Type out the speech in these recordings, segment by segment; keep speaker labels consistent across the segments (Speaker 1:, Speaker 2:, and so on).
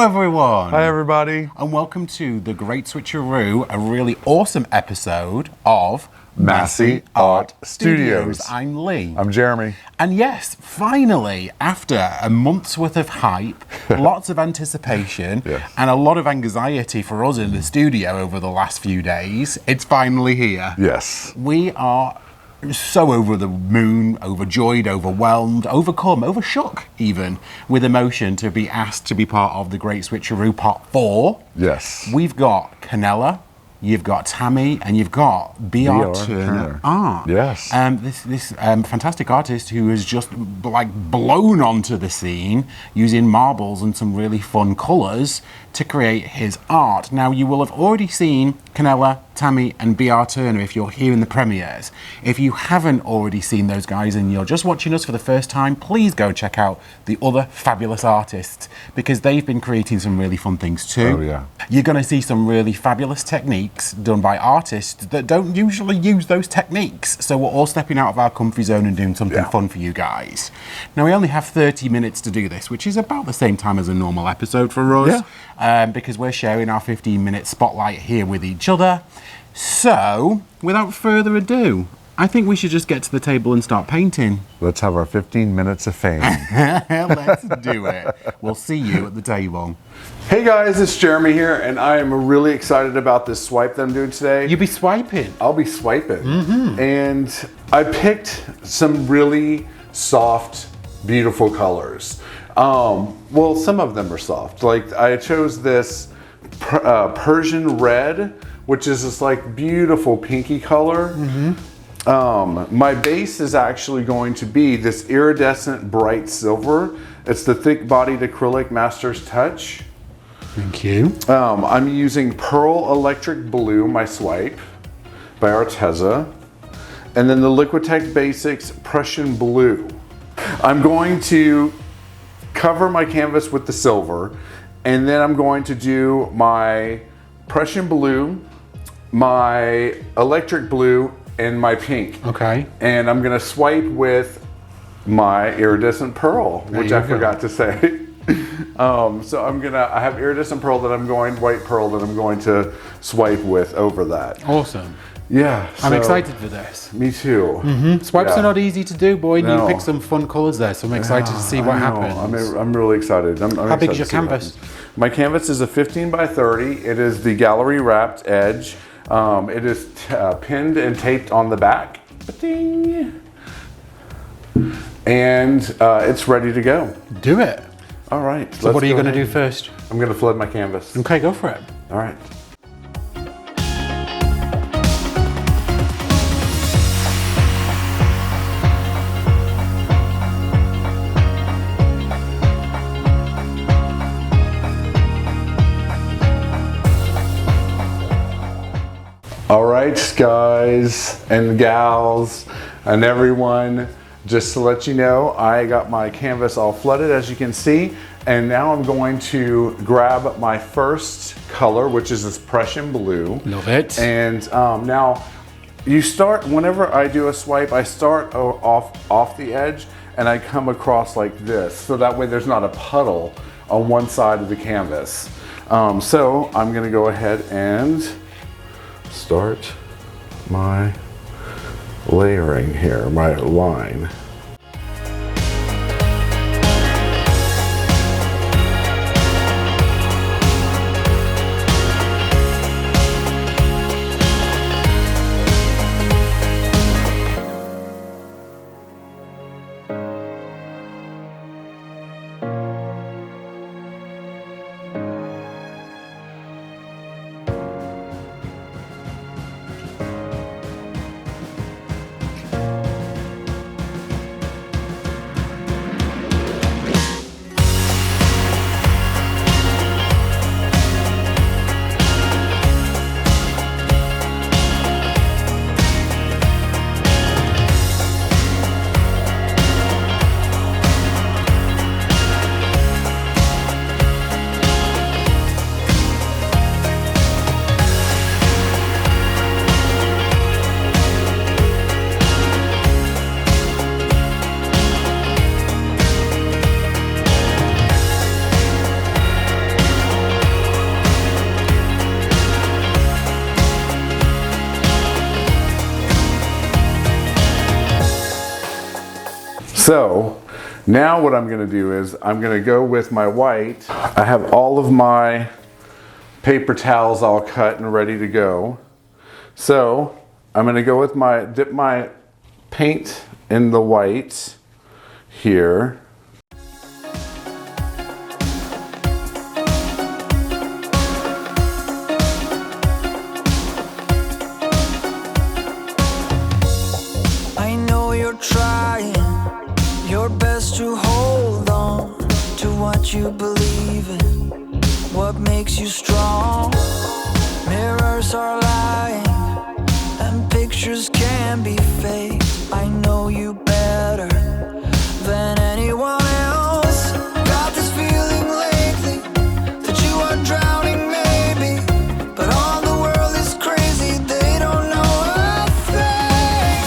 Speaker 1: Hello everyone!
Speaker 2: Hi everybody!
Speaker 1: And welcome to the Great Switcheroo, a really awesome episode of
Speaker 2: Masse Art Studios.
Speaker 1: I'm Lee.
Speaker 2: I'm Jeremy.
Speaker 1: And yes, finally, after a month's worth of hype, lots of anticipation,
Speaker 2: Yes.
Speaker 1: and a lot of anxiety for us in the studio over the last few days, it's finally here.
Speaker 2: Yes.
Speaker 1: We are so over the moon, overjoyed, overwhelmed, overcome, overshook even, with emotion to be asked to be part of the Great Switcheroo Part 4.
Speaker 2: Yes.
Speaker 1: We've got Kanella, you've got Tammy, and you've got BRTurnerArt.
Speaker 2: Yes.
Speaker 1: This fantastic artist who has just blown onto the scene using marbles and some really fun colours to create his art. Now, you will have already seen Kanella, Tammy and BR Turner if you're here in the premieres. If you haven't already seen those guys and you're just watching us for the first time, please go check out the other fabulous artists because they've been creating some really fun things too.
Speaker 2: Oh yeah.
Speaker 1: You're going to see some really fabulous techniques done by artists that don't usually use those techniques. So we're all stepping out of our comfy zone and doing something fun for you guys. Now, we only have 30 minutes to do this, which is about the same time as a normal episode for us. Because we're sharing our 15-minute spotlight here with each other. So, without further ado, I think we should just get to the table and start painting.
Speaker 2: Let's have our 15 minutes of fame.
Speaker 1: Let's do it. We'll see you at the table.
Speaker 2: Hey guys, it's Jeremy here, and I am really excited about this swipe that I'm doing today.
Speaker 1: You be swiping.
Speaker 2: I'll be swiping. And I picked some really soft, beautiful colors. Well, some of them are soft. Like I chose this Persian red, which is this like beautiful pinky color. My base is actually going to be this iridescent bright silver. It's the thick bodied acrylic Master's Touch.
Speaker 1: Thank you.
Speaker 2: I'm using Pearl Electric Blue, my swipe, by Arteza. And then the Liquitex Basics Prussian Blue. I'm going to cover my canvas with the silver, and then I'm going to do my Prussian blue, my electric blue, and my pink.
Speaker 1: Okay.
Speaker 2: And I'm gonna swipe with my iridescent pearl, which I forgot to say. So I have iridescent pearl that I'm going, white pearl that I'm going to swipe with over that.
Speaker 1: Awesome.
Speaker 2: Yeah.
Speaker 1: I'm excited for this.
Speaker 2: Me too.
Speaker 1: Swipes are not easy to do, boy, and
Speaker 2: No.
Speaker 1: you picked some fun colours there, so I'm excited to see what happens.
Speaker 2: I'm really excited.
Speaker 1: How big is your canvas?
Speaker 2: My canvas is a 15 by 30. It is the gallery wrapped edge. It is pinned and taped on the back. Ba-ding. And it's ready to go.
Speaker 1: Do it.
Speaker 2: All right.
Speaker 1: So what are you going to do first?
Speaker 2: I'm going to flood my canvas.
Speaker 1: Okay, go for it.
Speaker 2: All right. All right, guys and gals and everyone, just to let you know, I got my canvas all flooded, as you can see, and now I'm going to grab my first color, which is this Prussian blue.
Speaker 1: Love it.
Speaker 2: And now, you start, whenever I do a swipe, I start off the edge, and I come across like this, so that way there's not a puddle on one side of the canvas. So I'm gonna go ahead and start my layering here, my line. So now what I'm going to do is I'm going to go with my white. I have all of my paper towels all cut and ready to go. So I'm going to go with dip my paint in the white here.
Speaker 3: I know you're trying your best to hold on to what you believe in, what makes you strong. Mirrors are lying and pictures can be fake. I know you better than anyone else. Got this feeling lately that you are drowning maybe, but all the world is crazy, they don't know a thing.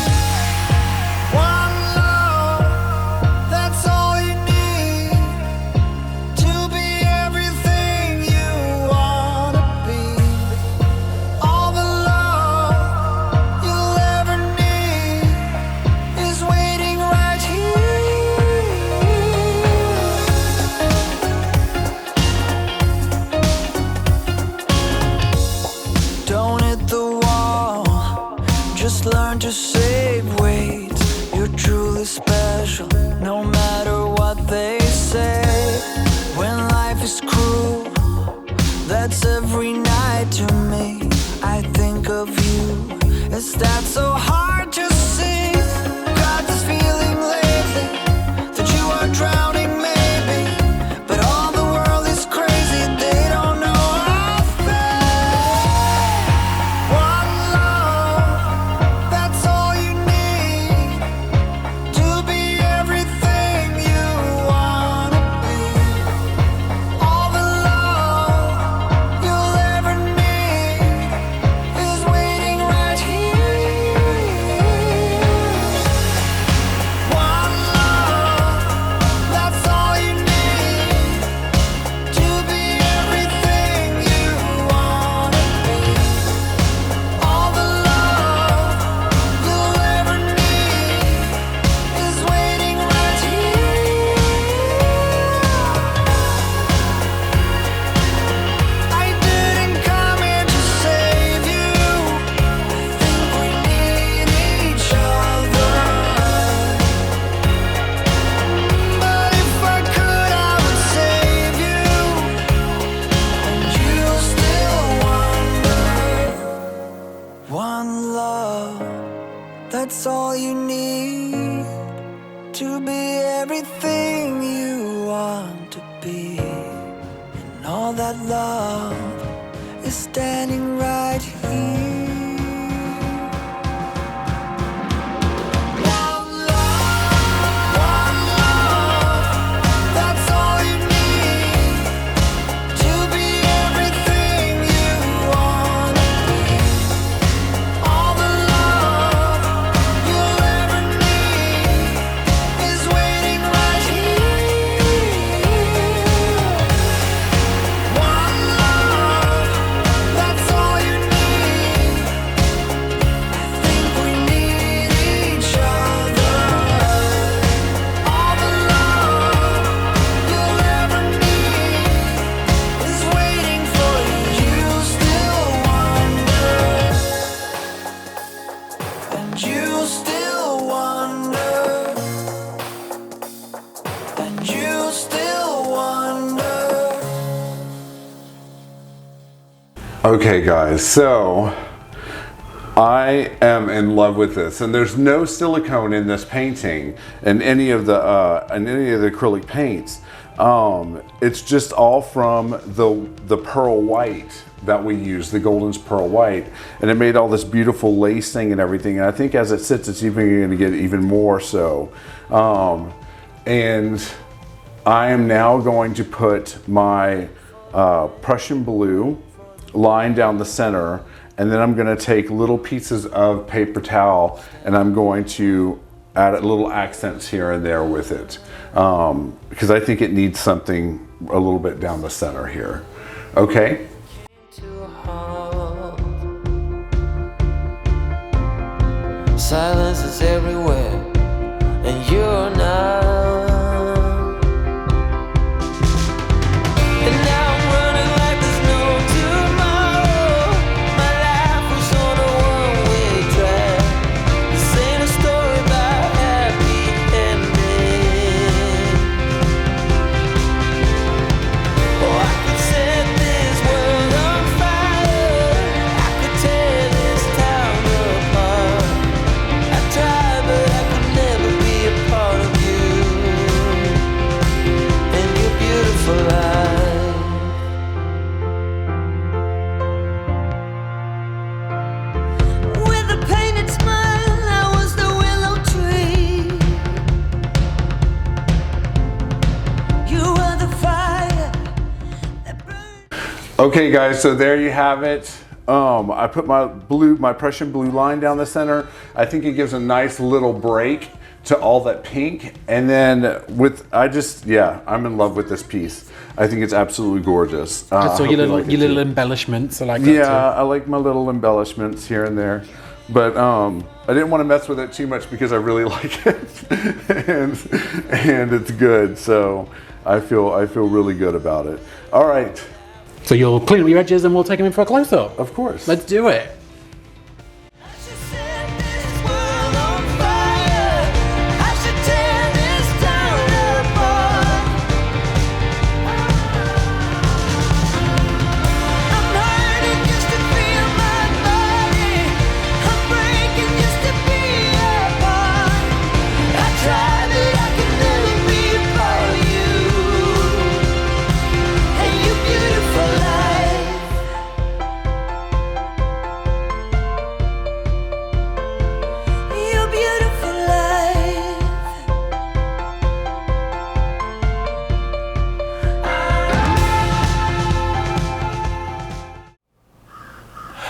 Speaker 3: One love, that's all you need to be everything you wanna be. All the love you'll ever need is waiting right here. Don't hit the wall, just learn to save weight. You're truly special, no matter what they say. When life is cruel, that's every night to me. I think of you, is that so hard to see? Got this feeling lately that you are drowning maybe, but all the world is crazy, they don't know a thing. One love, that's all you need to be everything you wanna be. All the love you'll ever need is waiting right here. One love, that's all you need to be everything you wanna be. All the love you'll ever need is waiting right here. I didn't come here to save you. I think we need each other. But if I could, I would save you. And you still wonder. One love, that's all you need to be everything you want to be. And all that love is standing right here. One love, that's all you need to be everything you wanna be. All the love you'll ever need is waiting right here. One love, that's all you need. I think we need each other. All the love you'll ever need is waiting for you. You still wonder, and you still wonder, and you still wonder.
Speaker 2: Okay guys, so I am in love with this, and there's no silicone in this painting and any of the acrylic paints. It's just all from the pearl white that we use, the Golden's pearl white, and it made all this beautiful lacing and everything. And I think as it sits, it's even going to get even more so. And I am now going to put my Prussian blue line down the center, and then I'm going to take little pieces of paper towel and I'm going to add little accents here and there with it, because I think it needs something a little bit down the center here. Okay.
Speaker 3: Silence is everywhere, and you're not
Speaker 2: Okay guys, so there you have it. I put my Prussian blue line down the center. I think it gives a nice little break to all that pink. And then I'm in love with this piece. I think it's absolutely gorgeous.
Speaker 1: So your little embellishments, I like that too.
Speaker 2: Yeah, I like my little embellishments here and there. But I didn't want to mess with it too much because I really like it. and it's good. So I feel really good about it. All right.
Speaker 1: So you'll clean up your edges and we'll take them in for a close-up.
Speaker 2: Of course.
Speaker 1: Let's do it.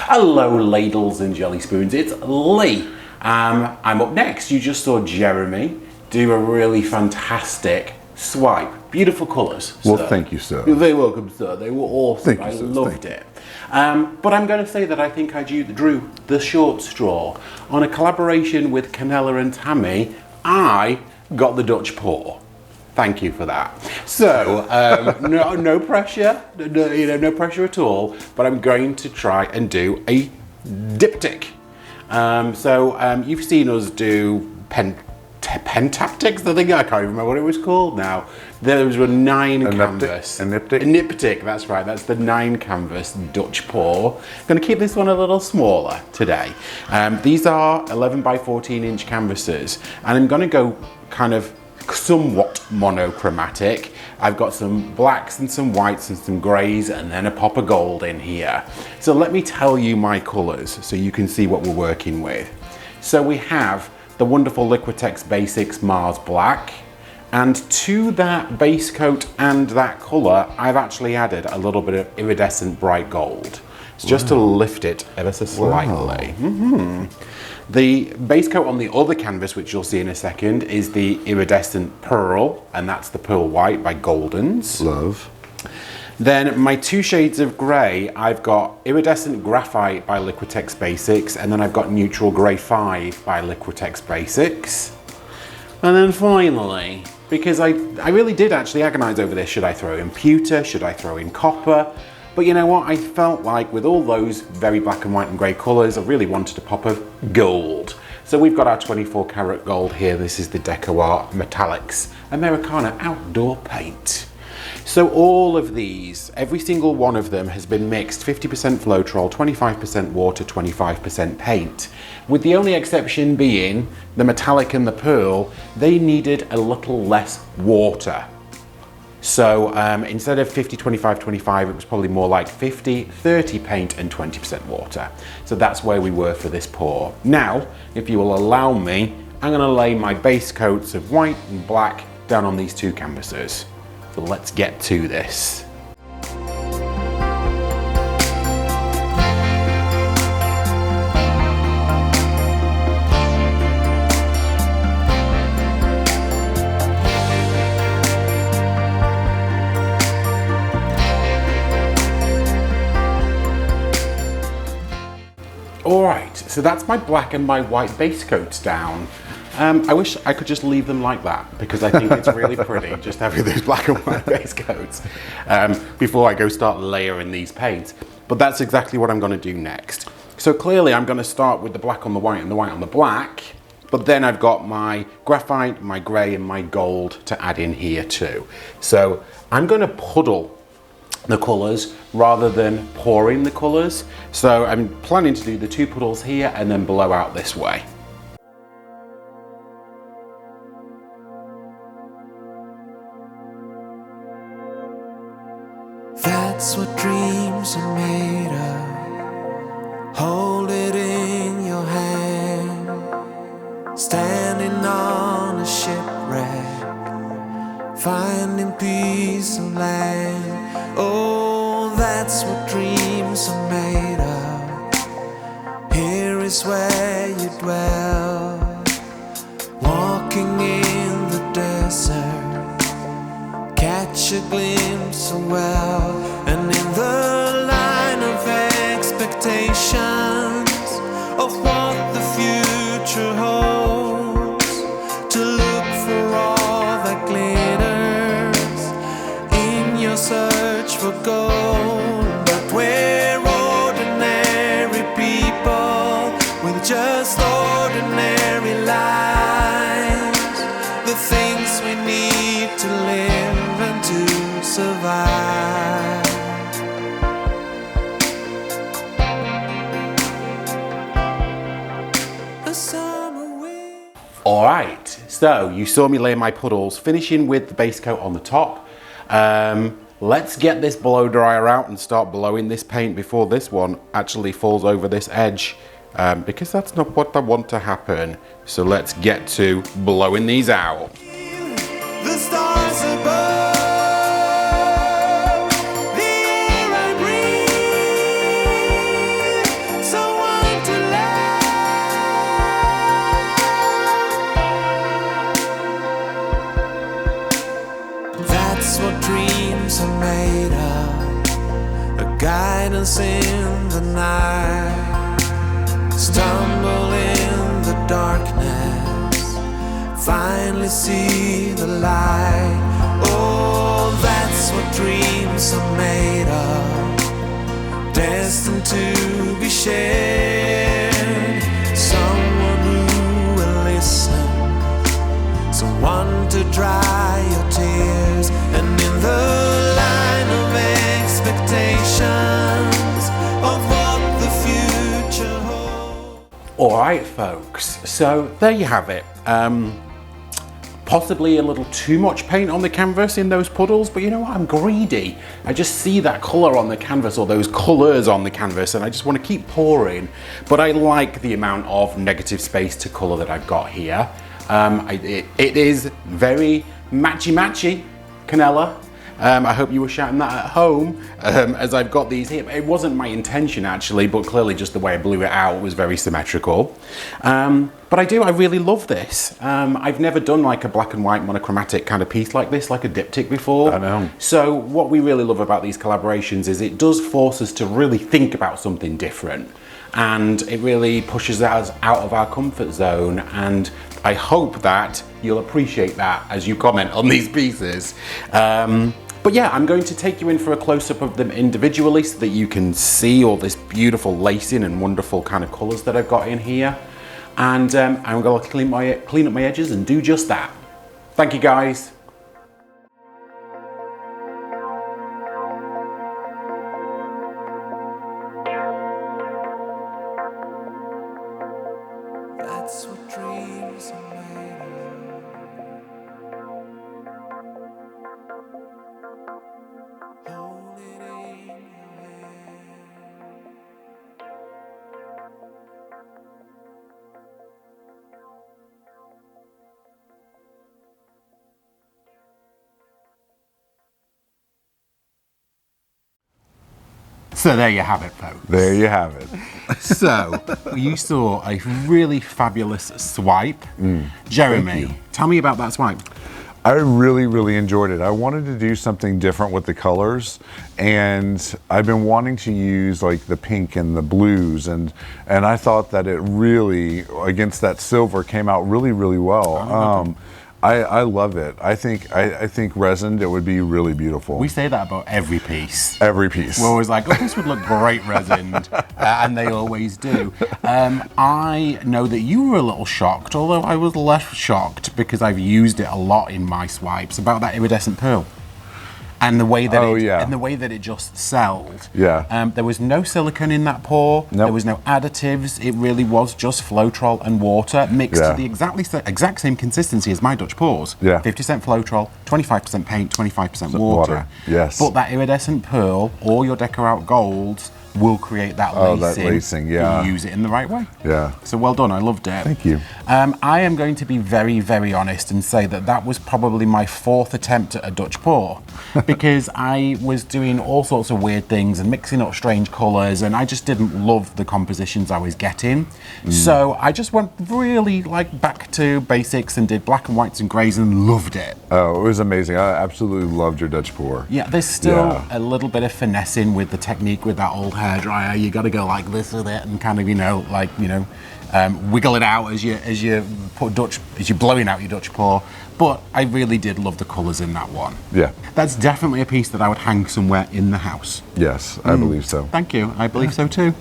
Speaker 1: Hello ladles and jelly spoons, it's Lee. I'm up next. You just saw Jeremy do a really fantastic swipe. Beautiful colours.
Speaker 2: Well, thank you, sir.
Speaker 1: You're very welcome, sir. They were awesome.
Speaker 2: Thank you, sir.
Speaker 1: I loved it. But I'm going to say that I think I drew the short straw. On a collaboration with Kanella and Tammy, I got the Dutch pour. Thank you for that. So, no pressure, no pressure at all, but I'm going to try and do a diptych. You've seen us do pentaptics, I think. I can't remember what it was called now. There was a 9 canvas.
Speaker 2: A diptych?
Speaker 1: A diptych, that's right. That's the 9 canvas Dutch pour. I'm going to keep this one a little smaller today. These are 11 by 14 inch canvases, and I'm going to go kind of somewhat monochromatic. I've got some blacks and some whites and some greys and then a pop of gold in here. So let me tell you my colours so you can see what we're working with. So we have the wonderful Liquitex Basics Mars Black, and to that base coat and that colour I've actually added a little bit of iridescent bright gold. It's just to lift it ever so slightly. Wow. The base coat on the other canvas, which you'll see in a second, is the iridescent pearl, and that's the pearl white by Goldens.
Speaker 2: Love.
Speaker 1: Then my 2 shades of grey, I've got iridescent graphite by Liquitex Basics, and then I've got neutral grey 5 by Liquitex Basics. And then finally, because I really did actually agonise over this, should I throw in pewter, should I throw in copper? But you know what, I felt like with all those very black and white and grey colours, I really wanted a pop of gold. So we've got our 24 karat gold here. This is the DecoArt Metallics Americana Outdoor Paint. So all of these, every single one of them has been mixed 50% Floetrol, 25% water, 25% paint. With the only exception being the metallic and the pearl, they needed a little less water. So instead of 50, 25, 25, it was probably more like 50, 30 paint and 20% water. So that's where we were for this pour. Now, if you will allow me, I'm gonna lay my base coats of white and black down on these 2 canvases. So let's get to this. Alright, so that's my black and my white base coats down. I wish I could just leave them like that because I think it's really pretty just having those black and white base coats before I go start layering these paints. But that's exactly what I'm going to do next. So clearly I'm going to start with the black on the white and the white on the black, but then I've got my graphite, my grey and my gold to add in here too. So I'm going to puddle the colours rather than pouring the colours. So I'm planning to do the 2 puddles here and then blow out this way.
Speaker 3: That's what dreams are made of. Hold it in your hand. Standing on a shipwreck, finding peace of land. Oh, that's That's what dreams are made of. Here is where you dwell, walking in the desert, catch a glimpse of well, and in the line of expectations of what the future holds, to look for all that glitters in your search for gold. But we're ordinary people with just ordinary lives, the things we need to live and to survive. A summer wind.
Speaker 1: All right, so you saw me lay my puddles, finishing with the base coat on the top. Let's get this blow dryer out and start blowing this paint before this one actually falls over this edge, because that's not what I want to happen. So let's get to blowing these out.
Speaker 3: The stars above, the air I breathe, someone to love. That's what dreams are made of, a guidance in the night. Stumble in the darkness, finally see the light. Oh, that's what dreams are made of, destined to be shared. Someone who will listen, someone to dry your tears, and in the line of expectations of what the future holds.
Speaker 1: All right, folks, so there you have it. Possibly a little too much paint on the canvas in those puddles, but you know what, I'm greedy. I just see that color on the canvas, or those colors on the canvas, and I just want to keep pouring. But I like the amount of negative space to color that I've got here. It is very matchy, Kanella. I hope you were shouting that at home as I've got these here. It wasn't my intention actually, but clearly just the way I blew it out was very symmetrical. But I really love this. I've never done like a black and white monochromatic kind of piece like this, like a diptych before.
Speaker 2: I know.
Speaker 1: So what we really love about these collaborations is it does force us to really think about something different. And it really pushes us out of our comfort zone, and I hope that you'll appreciate that as you comment on these pieces. But yeah, I'm going to take you in for a close-up of them individually so that you can see all this beautiful lacing and wonderful kind of colors that I've got in here. And I'm going to clean up my edges and do just that. Thank you, guys.
Speaker 3: That's what dreams are made of. Hold it in your hand.
Speaker 1: So there you have it, folks.
Speaker 2: There you have it.
Speaker 1: So you saw a really fabulous swipe. Jeremy, tell me about that swipe.
Speaker 2: I really enjoyed it. I wanted to do something different with the colors, and I've been wanting to use like the pink and the blues, and I thought that it really, against that silver, came out really well. I love it. I think resined, it would be really beautiful.
Speaker 1: We say that about every piece.
Speaker 2: Every piece.
Speaker 1: We're always like, oh, this would look great resined, and they always do. I know that you were a little shocked, although I was less shocked because I've used it a lot in my swipes, about that iridescent pearl. And the way that and the way that it just selled.
Speaker 2: Yeah.
Speaker 1: There was no silicone in that pour.
Speaker 2: Nope.
Speaker 1: There was no additives. It really was just Floetrol and water mixed to the exact same consistency as my Dutch pours.
Speaker 2: Yeah.
Speaker 1: 50% Floetrol, 25% paint, 25% water.
Speaker 2: Yes.
Speaker 1: But that iridescent pearl or your DecoArt golds will create that
Speaker 2: Oh,
Speaker 1: lacing.
Speaker 2: that lacing, yeah.
Speaker 1: If you use it in the right way.
Speaker 2: Yeah.
Speaker 1: So well done, I loved it.
Speaker 2: Thank you.
Speaker 1: I am going to be very, very honest and say that that was probably my 4th attempt at a Dutch pour, because I was doing all sorts of weird things and mixing up strange colours, and I just didn't love the compositions I was getting. So I just went really like back to basics and did black and whites and greys and loved it.
Speaker 2: Oh, it was amazing. I absolutely loved your Dutch pour.
Speaker 1: Yeah, there's still
Speaker 2: Yeah.
Speaker 1: a little bit of finessing with the technique with that old hairdryer. You got to go like this with it and kind of, wiggle it out as you're blowing out your Dutch pour. But I really did love the colours in that one.
Speaker 2: Yeah.
Speaker 1: That's definitely a piece that I would hang somewhere in the house.
Speaker 2: Yes, I believe so.
Speaker 1: Thank you. I believe so too.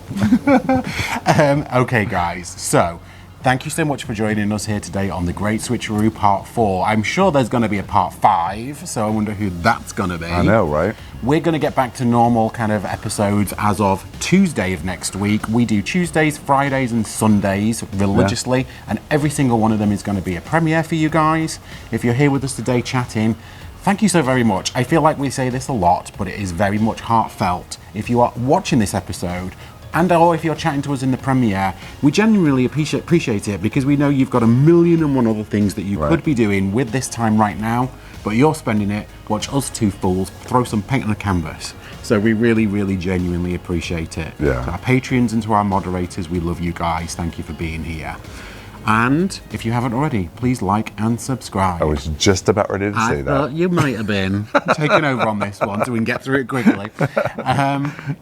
Speaker 1: Okay, guys. So, thank you so much for joining us here today on the Great Switcheroo Part 4. I'm sure there's going to be a Part 5, so I wonder who that's going to be.
Speaker 2: I know, right?
Speaker 1: We're going to get back to normal kind of episodes as of Tuesday of next week. We do Tuesdays, Fridays, and Sundays religiously, and every single one of them is going to be a premiere for you guys. If you're here with us today chatting, thank you so very much. I feel like we say this a lot, but it is very much heartfelt. If you are watching this episode, and/or if you're chatting to us in the premiere, we genuinely appreciate it, because we know you've got 1,000,001 other things that you could be doing with this time right now, but you're spending it, watch us two fools throw some paint on a canvas. So we really, really genuinely appreciate it.
Speaker 2: Yeah.
Speaker 1: To our patrons and to our moderators, we love you guys. Thank you for being here. And if you haven't already, please like and subscribe.
Speaker 2: I was just about ready to say
Speaker 1: I
Speaker 2: that.
Speaker 1: thought you might have been taking over on this one so we can get through it quickly.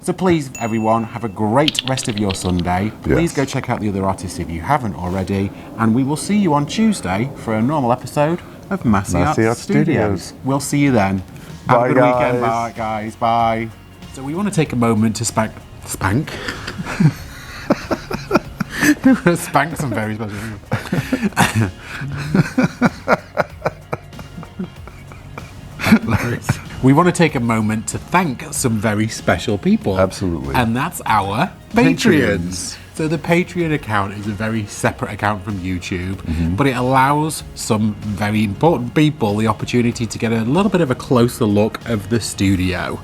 Speaker 1: So please, everyone, have a great rest of your Sunday. Please go check out the other artists if you haven't already. And we will see you on Tuesday for a normal episode of Masse Art Studios. We'll see you then. Have
Speaker 2: Bye,
Speaker 1: a good
Speaker 2: guys.
Speaker 1: weekend. Bye, guys. Bye. So we want to take a moment to spank. Spank some very special people. We want to take a moment to thank some very special people.
Speaker 2: Absolutely.
Speaker 1: And that's our Patreons. So the Patreon account is a very separate account from YouTube, but it allows some very important people the opportunity to get a little bit of a closer look of the studio.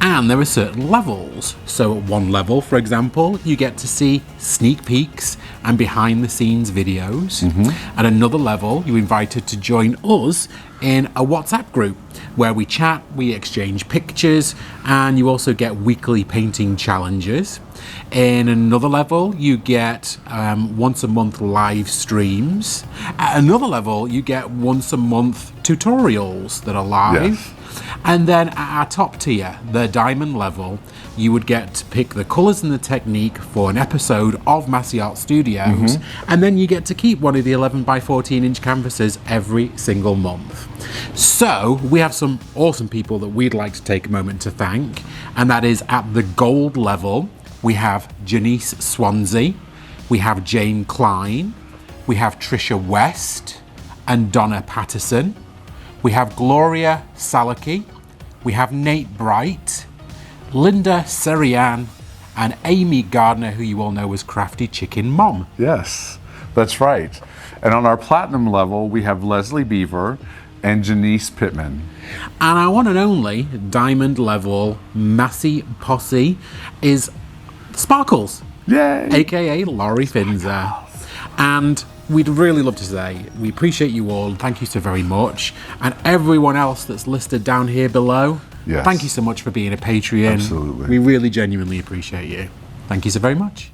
Speaker 1: And there are certain levels. So at one level, for example, you get to see sneak peeks and behind the scenes videos. At another level, you're invited to join us in a WhatsApp group where we chat, we exchange pictures, and you also get weekly painting challenges. In another level, you get once a month live streams. At another level, you get once a month tutorials that are live.
Speaker 2: Yes.
Speaker 1: And then at our top tier, the diamond level, you would get to pick the colours and the technique for an episode of Masse Art Studios, and then you get to keep one of the 11 by 14 inch canvases every single month. So we have some awesome people that we'd like to take a moment to thank, and that is at the gold level, we have Janice Swansea, we have Jane Klein, we have Trisha West and Donna Patterson, we have Gloria Salaki, we have Nate Bright, Linda Serian, and Amy Gardner, who you all know as Crafty Chicken Mom.
Speaker 2: Yes, that's right. And on our platinum level, we have Leslie Beaver and Janice Pittman.
Speaker 1: And our one and only diamond level Massey Posse is Sparkles,
Speaker 2: Yay!
Speaker 1: aka Laurie Finzer. And we'd really love to say we appreciate you all. Thank you so very much. And everyone else that's listed down here below,
Speaker 2: Yes.
Speaker 1: thank you so much for being a Patreon.
Speaker 2: Absolutely.
Speaker 1: We really genuinely appreciate you. Thank you so very much.